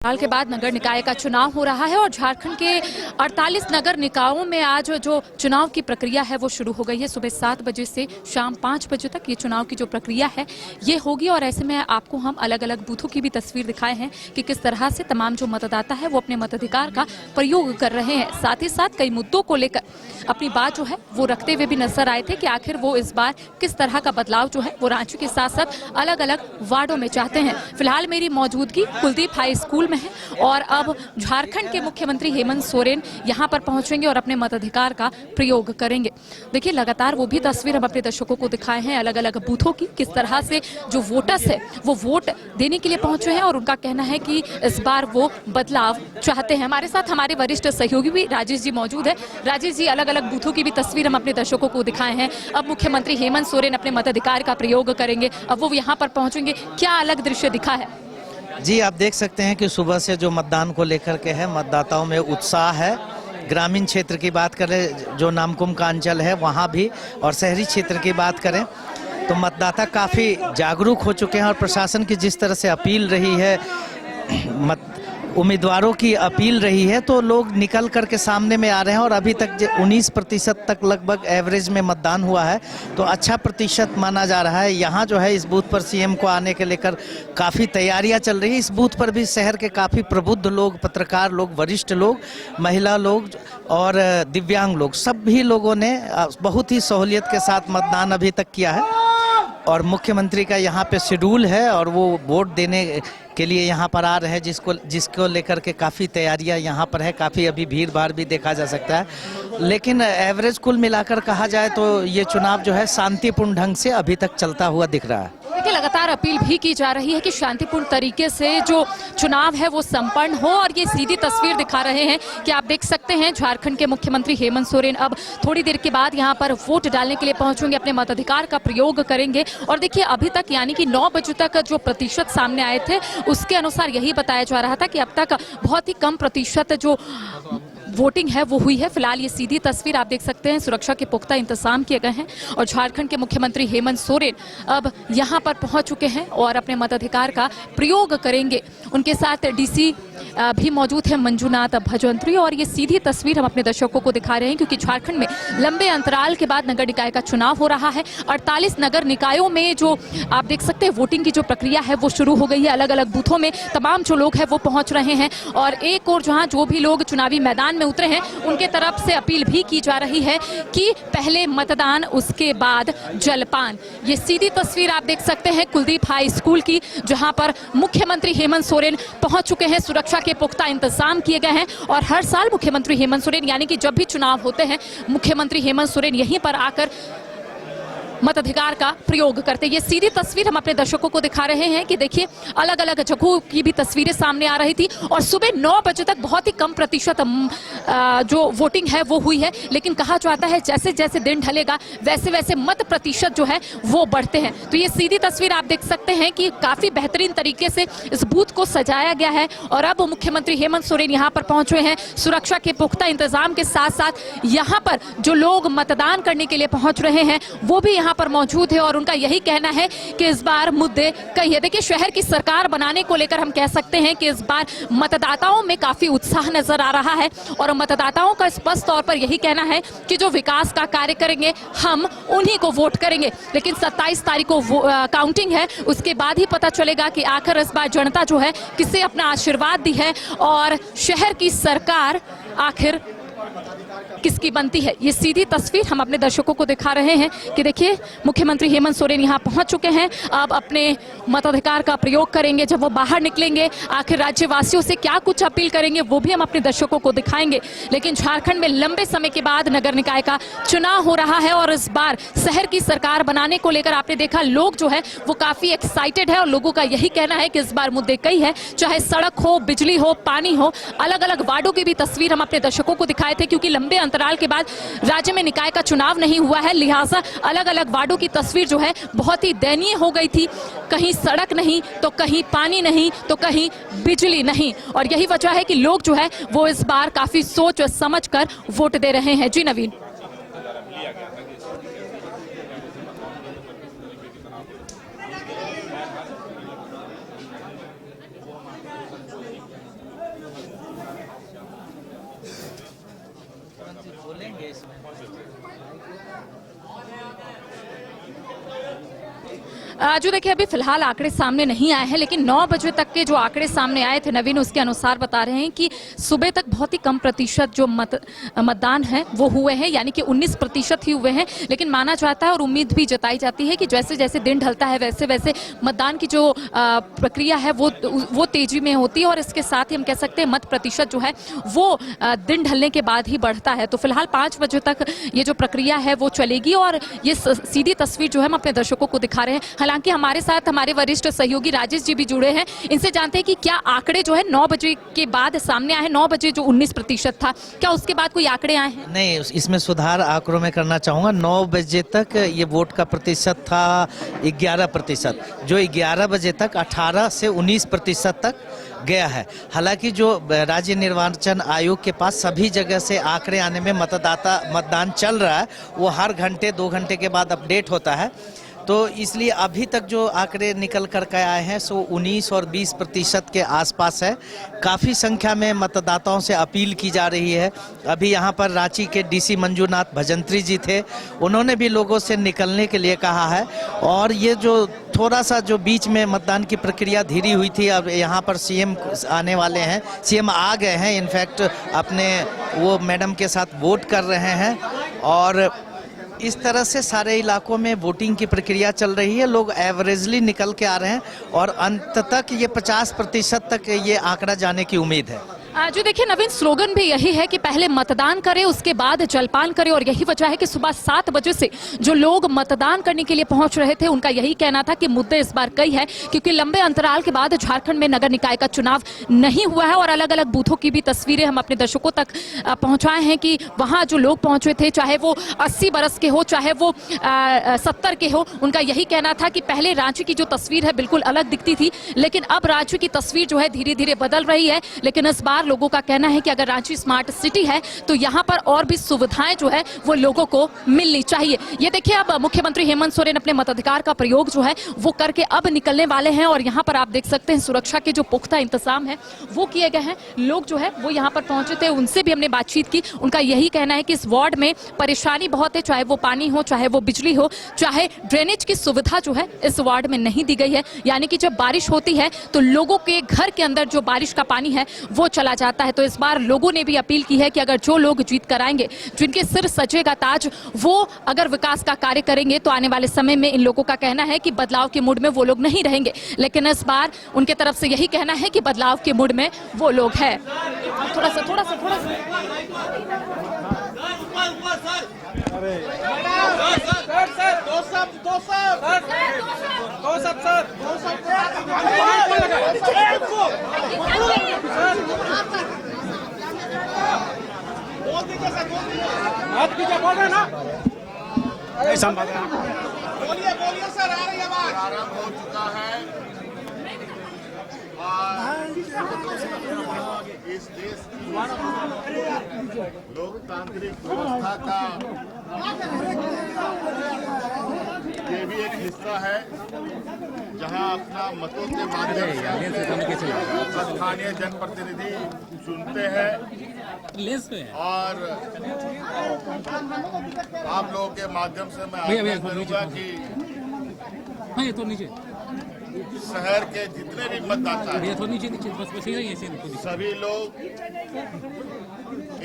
साल के बाद नगर निकाय का चुनाव हो रहा है और झारखंड के 48 नगर निकायों में आज जो चुनाव की प्रक्रिया है वो शुरू हो गई है। सुबह 7 बजे से शाम 5 बजे तक ये चुनाव की जो प्रक्रिया है ये होगी और ऐसे में आपको हम अलग अलग बूथों की भी तस्वीर दिखाए हैं कि किस तरह से तमाम जो मतदाता है वो अपने मताधिकार का प्रयोग कर रहे हैं। साथ ही साथ कई मुद्दों को लेकर अपनी बात जो है वो रखते हुए भी नजर आए थे कि आखिर वो इस बार किस तरह का बदलाव जो है वो रांची के साथ साथ अलग अलग वार्डों में चाहते हैं। फिलहाल मेरी मौजूदगी कुलदीप हाई स्कूल में है और अब झारखंड के मुख्यमंत्री हेमंत सोरेन यहां पर पहुंचेंगे और अपने मताधिकार का प्रयोग करेंगे। देखिए लगातार वो भी तस्वीर हम अपने दर्शकों को दिखाए हैं अलग अलग बूथों की, किस तरह से जो वोटर्स है वो वोट देने के लिए पहुंचे हैं और उनका कहना है कि इस बार वो बदलाव चाहते हैं। हमारे साथ हमारे वरिष्ठ सहयोगी भी राजेश जी मौजूद है। राजेश जी, अलग अलग बूथों की भी तस्वीर हम अपने दर्शकों को दिखाए हैं। अब मुख्यमंत्री हेमंत सोरेन अपने मताधिकार का प्रयोग करेंगे, अब वो यहाँ पर पहुंचेंगे, क्या अलग दृश्य दिखा है? जी, आप देख सकते हैं कि सुबह से जो मतदान को लेकर के है, मतदाताओं में उत्साह है। ग्रामीण क्षेत्र की बात करें, जो नामकुम का अंचल है वहाँ भी, और शहरी क्षेत्र की बात करें तो मतदाता काफ़ी जागरूक हो चुके हैं और प्रशासन की जिस तरह से अपील रही है, उम्मीदवारों की अपील रही है, तो लोग निकल करके सामने में आ रहे हैं और अभी तक 19% तक लगभग एवरेज में मतदान हुआ है, तो अच्छा प्रतिशत माना जा रहा है। यहाँ जो है इस बूथ पर सीएम को आने के लेकर काफ़ी तैयारियां चल रही है। इस बूथ पर भी शहर के काफ़ी प्रबुद्ध लोग, पत्रकार लोग, वरिष्ठ लोग, महिला लोग और दिव्यांग लोग, सभी लोगों ने बहुत ही सहूलियत के साथ मतदान अभी तक किया है और मुख्यमंत्री का यहाँ पे शेड्यूल है और वो वोट देने के लिए यहाँ पर आ रहे हैं, जिसको लेकर के काफ़ी तैयारियाँ यहाँ पर है। काफ़ी अभी भीड़ भाड़ भी देखा जा सकता है, लेकिन एवरेज कुल मिलाकर कहा जाए तो ये चुनाव जो है शांतिपूर्ण ढंग से अभी तक चलता हुआ दिख रहा है। देखिए लगातार अपील भी की जा रही है कि शांतिपूर्ण तरीके से जो चुनाव है वो संपन्न हो और ये सीधी तस्वीर दिखा रहे हैं कि आप देख सकते हैं झारखंड के मुख्यमंत्री हेमंत सोरेन अब थोड़ी देर के बाद यहां पर वोट डालने के लिए पहुंचेंगे, अपने मताधिकार का प्रयोग करेंगे। और देखिए अभी तक यानी कि 9 बजे तक जो प्रतिशत सामने आए थे उसके अनुसार यही बताया जा रहा था कि अब तक बहुत ही कम प्रतिशत जो वोटिंग है वो हुई है। फिलहाल ये सीधी तस्वीर आप देख सकते हैं, सुरक्षा के पुख्ता इंतजाम किए गए हैं और झारखंड के मुख्यमंत्री हेमंत सोरेन अब यहां पर पहुंच चुके हैं और अपने मताधिकार का प्रयोग करेंगे। उनके साथ डीसी भी मौजूद है मंजुनाथ भजंत्री और ये सीधी तस्वीर हम अपने दर्शकों को दिखा रहे हैं क्योंकि झारखंड में लंबे अंतराल के बाद नगर निकाय का चुनाव हो रहा है। 48 नगर निकायों में जो आप देख सकते हैं वोटिंग की जो प्रक्रिया है वो शुरू हो गई है। अलग अलग बूथों में तमाम जो लोग हैं वो पहुंच रहे हैं और एक और जहां जो भी लोग चुनावी मैदान में उतरे हैं उनके तरफ से अपील भी की जा रही है कि पहले मतदान उसके बाद जलपान। ये सीधी तस्वीर आप देख सकते हैं कुलदीप हाई स्कूल की, जहां पर मुख्यमंत्री हेमंत सोरेन पहुंच चुके हैं। सुरक्षा के पुख्ता इंतजाम किए गए हैं और हर साल मुख्यमंत्री हेमंत सोरेन यानी कि जब भी चुनाव होते हैं मुख्यमंत्री हेमंत सोरेन यहीं पर आकर मताधिकार का प्रयोग करते। ये सीधी तस्वीर हम अपने दर्शकों को दिखा रहे हैं कि देखिए अलग अलग जगहों की भी तस्वीरें सामने आ रही थी और सुबह 9 बजे तक बहुत ही कम प्रतिशत जो वोटिंग है वो हुई है, लेकिन कहा जाता है जैसे जैसे दिन ढलेगा वैसे वैसे मत प्रतिशत जो है वो बढ़ते हैं। तो ये सीधी तस्वीर आप देख सकते हैं कि काफी बेहतरीन तरीके से इस बूथ को सजाया गया है और अब मुख्यमंत्री हेमंत सोरेन यहाँ पर पहुंचे हैं। सुरक्षा के पुख्ता इंतजाम के साथ साथ यहाँ पर जो लोग मतदान करने के लिए पहुंच रहे हैं वो भी पर मौजूद है और उनका यही कहना है कि इस बार मुद्दे कई है। देखिए शहर की सरकार बनाने को लेकर हम कह सकते हैं कि इस बार मतदाताओं में काफी उत्साह नजर आ रहा है और मतदाताओं का स्पष्ट तौर पर यही कहना है कि जो विकास का कार्य करेंगे हम उन्हीं को वोट करेंगे। लेकिन 27 तारीख को काउंटिंग है, उसके बाद ही पता चलेगा कि आखिर इस बार जनता जो है किसे अपना आशीर्वाद दी है और शहर की सरकार आखिर किसकी बनती है। ये सीधी तस्वीर हम अपने दर्शकों को दिखा रहे हैं कि देखिए मुख्यमंत्री हेमंत सोरेन यहाँ पहुंच चुके हैं, अब अपने मताधिकार का प्रयोग करेंगे। जब वो बाहर निकलेंगे आखिर राज्यवासियों से क्या कुछ अपील करेंगे वो भी हम अपने दर्शकों को दिखाएंगे। लेकिन झारखंड में लंबे समय के बाद नगर निकाय का चुनाव हो रहा है और इस बार शहर की सरकार बनाने को लेकर आपने देखा लोग जो है वो काफी एक्साइटेड है और लोगों का यही कहना है कि इस बार मुद्दे कई है, चाहे सड़क हो, बिजली हो, पानी हो। अलग अलग वार्डों की भी तस्वीर हम अपने दर्शकों को दिखाए थे क्योंकि लंबे अंतराल के बाद राज्य में निकाय का चुनाव नहीं हुआ है, लिहाजा अलग अलग वार्डों की तस्वीर जो है बहुत ही दयनीय हो गई थी। कहीं सड़क नहीं तो कहीं पानी नहीं तो कहीं बिजली नहीं और यही वजह है कि लोग जो है वो इस बार काफी सोच समझ कर वोट दे रहे हैं। जी नवीन। जो देखिए अभी फिलहाल आंकड़े सामने नहीं आए हैं, लेकिन 9 बजे तक के जो आंकड़े सामने आए थे नवीन, उसके अनुसार बता रहे हैं कि सुबह तक बहुत ही कम प्रतिशत जो मतदान है वो हुए हैं, यानी कि 19% ही हुए हैं। लेकिन माना जाता है और उम्मीद भी जताई जाती है कि जैसे जैसे दिन ढलता है वैसे वैसे मतदान की जो प्रक्रिया है वो तेजी में होती है, और इसके साथ ही हम कह सकते हैं मत प्रतिशत जो है वो दिन ढलने के बाद ही बढ़ता है। तो फिलहाल 5 बजे तक ये जो प्रक्रिया है वो चलेगी, और ये सीधी तस्वीर जो है हम अपने दर्शकों को दिखा रहे हैं। हालांकि हमारे साथ हमारे वरिष्ठ सहयोगी राजेश जी भी जुड़े हैं, इनसे जानते हैं कि क्या आंकड़े जो है 9 बजे के बाद सामने आए हैं। 9 बजे जो 19% था, क्या उसके बाद कोई आंकड़े आए हैं? नहीं, इसमें सुधार आंकड़ों में करना चाहूँगा। 9 बजे तक ये वोट का प्रतिशत था 11%, जो 11 बजे तक 18 से 19% तक गया है। हालांकि जो राज्य निर्वाचन आयोग के पास सभी जगह से आंकड़े आने में मतदान चल रहा है, वो हर घंटे 2 घंटे के बाद अपडेट होता है। तो इसलिए अभी तक जो आंकड़े निकल कर के आए हैं सो 19 और 20% के आसपास है। काफ़ी संख्या में मतदाताओं से अपील की जा रही है। अभी यहाँ पर रांची के डीसी मंजूनाथ भजंत्री जी थे, उन्होंने भी लोगों से निकलने के लिए कहा है। और ये जो थोड़ा सा जो बीच में मतदान की प्रक्रिया धीरी हुई थी, अब यहाँ पर सीएम आने वाले हैं, सीएम आ गए हैं, इनफैक्ट अपने वो मैडम के साथ वोट कर रहे हैं। और इस तरह से सारे इलाकों में वोटिंग की प्रक्रिया चल रही है। लोग एवरेजली निकल के आ रहे हैं और अंत तक ये 50% तक ये आंकड़ा जाने की उम्मीद है। जो देखिए नवीन, स्लोगन भी यही है कि पहले मतदान करें, उसके बाद जलपान करें, और यही वजह है कि सुबह 7 बजे से जो लोग मतदान करने के लिए पहुंच रहे थे, उनका यही कहना था कि मुद्दे इस बार कई है, क्योंकि लंबे अंतराल के बाद झारखंड में नगर निकाय का चुनाव नहीं हुआ है। और अलग अलग बूथों की भी तस्वीरें हम अपने दर्शकों तक पहुंचाए हैं कि वहां जो लोग पहुंचे थे, चाहे वो 80 बरस के हो, चाहे वो 70 के हो, उनका यही कहना था कि पहले रांची की जो तस्वीर है बिल्कुल अलग दिखती थी, लेकिन अब रांची की तस्वीर जो है धीरे धीरे बदल रही है। लेकिन इस बार लोगों का कहना है कि अगर रांची स्मार्ट सिटी है तो यहां पर और भी सुविधाएं जो है वो लोगों को मिलनी चाहिए। ये देखिए, अब मुख्यमंत्री हेमंत सोरेन अपने मताधिकार का प्रयोग जो है वो करके अब निकलने वाले हैं, और यहां पर आप देख सकते हैं सुरक्षा के जो पुख्ता इंतजाम है वो किए गए हैं। लोग जो है वो यहां पर पहुंचे थे, उनसे भी हमने बातचीत की। उनका यही कहना है कि इस वार्ड में परेशानी बहुत है, चाहे वो पानी हो, चाहे वो बिजली हो, चाहे ड्रेनेज की सुविधा जो है इस वार्ड में नहीं दी गई है। यानी कि जब बारिश होती है तो लोगों के घर के अंदर जो बारिश का पानी है वो चला जाता है। तो इस बार लोगों ने भी अपील की है कि अगर जो लोग जीत कर आएंगे, जिनके सिर सजेगा ताज, वो अगर विकास का कार्य करेंगे तो आने वाले समय में इन लोगों का कहना है कि बदलाव के मूड में वो लोग नहीं रहेंगे। लेकिन इस बार उनके तरफ से यही कहना है कि बदलाव के मूड में वो लोग हैं। थोड़ा सा बोलिए सर, आ रही आवाज। प्रारंभ हो चुका है इस देश की लोकतांत्रिक व्यवस्था का ये भी एक हिस्सा है जहां अपना मतों के माध्यम से स्थानीय जनप्रतिनिधि चुनते हैं। और आप लोगों के माध्यम से मैं आग्रह करूंगा कि शहर के जितने भी मतदाता हैं, सभी लोग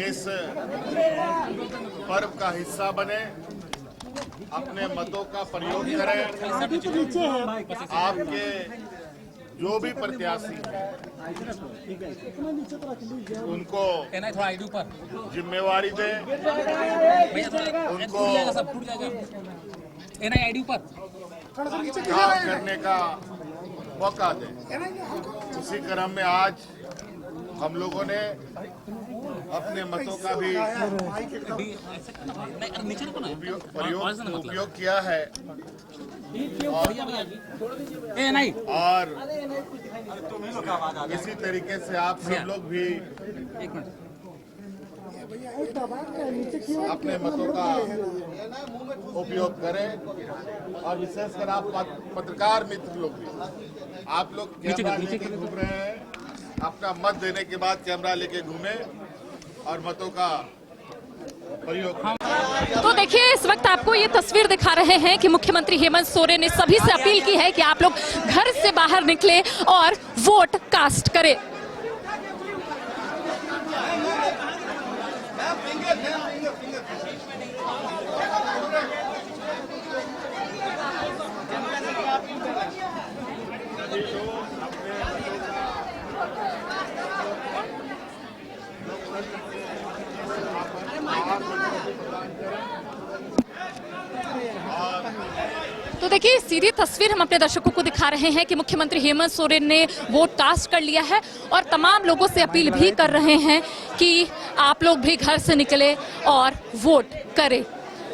इस पर्व का हिस्सा बने, अपने मतों का प्रयोग करें। आपके जो भी प्रत्याशी उनको जिम्मेवारी दें, उनको काम करने का मौका दें। उसी क्रम में आज हम लोगों ने अपने मतों का भी उपयोग किया है। और इसी तरीके से आप सब लोग भी अपने मतों का उपयोग करें। और विशेषकर आप पत्रकार मित्र लोग भी, आप लोग कैमरा लेके घूम रहे हैं, अपना मत देने के बाद कैमरा लेके घूमें और मतों का प्रयोग। तो देखिए इस वक्त आपको ये तस्वीर दिखा रहे हैं कि मुख्यमंत्री हेमंत सोरेन ने सभी से अपील की है कि आप लोग घर से बाहर निकले और वोट कास्ट करें। तो देखिए सीधी तस्वीर हम अपने दर्शकों को दिखा रहे हैं कि मुख्यमंत्री हेमंत सोरेन ने वोट कास्ट कर लिया है और तमाम लोगों से अपील भी कर रहे हैं कि आप लोग भी घर से निकले और वोट करें।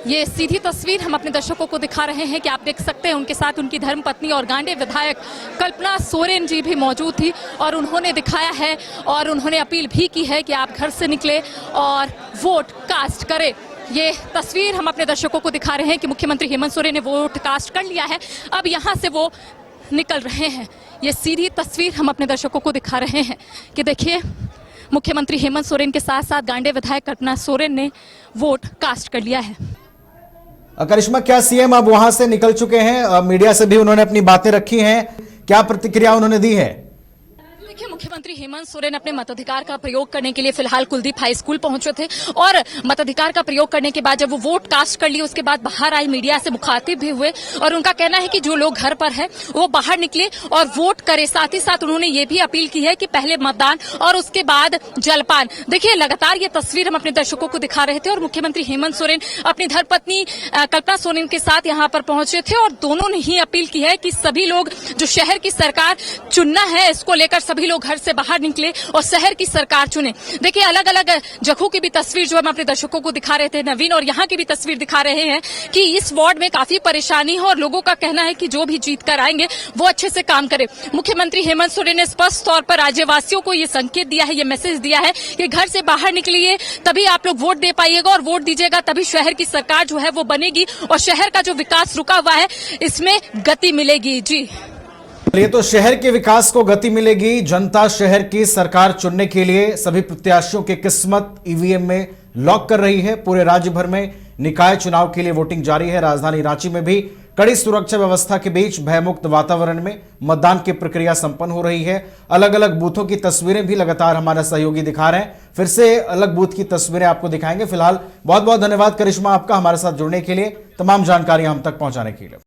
ये सीधी तस्वीर हम अपने दर्शकों को दिखा रहे हैं कि आप देख सकते हैं उनके साथ उनकी धर्मपत्नी और गांडे विधायक कल्पना सोरेन जी भी मौजूद थी और उन्होंने दिखाया है और उन्होंने अपील भी की है कि आप घर से निकले और वोट कास्ट करें। ये तस्वीर हम अपने दर्शकों को दिखा रहे हैं कि मुख्यमंत्री हेमंत सोरेन ने वोट कास्ट कर लिया है, अब यहाँ से वो निकल रहे हैं। ये सीधी तस्वीर हम अपने दर्शकों को दिखा रहे हैं कि देखिए मुख्यमंत्री हेमंत सोरेन के साथ साथ गांडे विधायक कल्पना सोरेन ने वोट कास्ट कर लिया है। करिश्मा, क्या सीएम अब वहां से निकल चुके हैं? मीडिया से भी उन्होंने अपनी बातें रखी हैं, क्या प्रतिक्रिया उन्होंने दी है? देखिए मुख्यमंत्री हेमंत सोरेन अपने मताधिकार का प्रयोग करने के लिए फिलहाल कुलदीप हाई स्कूल पहुंचे थे और मताधिकार का प्रयोग करने के बाद जब वो वोट कास्ट कर लिए उसके बाद बाहर आई, मीडिया से मुखातिब भी हुए और उनका कहना है कि जो लोग घर पर है वो बाहर निकले और वोट करे। साथ ही साथ उन्होंने ये भी अपील की है कि पहले मतदान और उसके बाद जलपान। देखिए लगातार ये तस्वीर हम अपने दर्शकों को दिखा रहे थे और मुख्यमंत्री हेमंत सोरेन अपनी धर्मपत्नी कल्पना सोरेन के साथ यहाँ पर पहुंचे थे और दोनों ने ही अपील की है कि सभी लोग जो शहर की सरकार चुनना है इसको लेकर सभी लोग घर से बाहर निकले और शहर की सरकार चुने। देखिए अलग अलग जगहों की भी तस्वीर जो हम अपने दर्शकों को दिखा रहे थे नवीन, और यहाँ की भी तस्वीर दिखा रहे हैं कि इस वार्ड में काफी परेशानी है और लोगों का कहना है कि जो भी जीत कर आएंगे वो अच्छे से काम करे। मुख्यमंत्री हेमंत सोरेन ने स्पष्ट तौर पर राज्यवासियों को ये संकेत दिया है, ये मैसेज दिया है कि घर से बाहर निकलिए तभी आप लोग वोट दे पाइएगा और वोट दीजिएगा तभी शहर की सरकार जो है वो बनेगी और शहर का जो विकास रुका हुआ है इसमें गति मिलेगी। जी ये तो शहर के विकास को गति मिलेगी। जनता शहर की सरकार चुनने के लिए सभी प्रत्याशियों की किस्मत ईवीएम में लॉक कर रही है। पूरे राज्य भर में निकाय चुनाव के लिए वोटिंग जारी है। राजधानी रांची में भी कड़ी सुरक्षा व्यवस्था के बीच भयमुक्त वातावरण में मतदान की प्रक्रिया संपन्न हो रही है। अलग अलग बूथों की तस्वीरें भी लगातार हमारे सहयोगी दिखा रहे हैं। फिर से अलग बूथ की तस्वीरें आपको दिखाएंगे। फिलहाल बहुत बहुत धन्यवाद करिश्मा आपका हमारे साथ जुड़ने के लिए, तमाम जानकारियां हम तक पहुंचाने के लिए।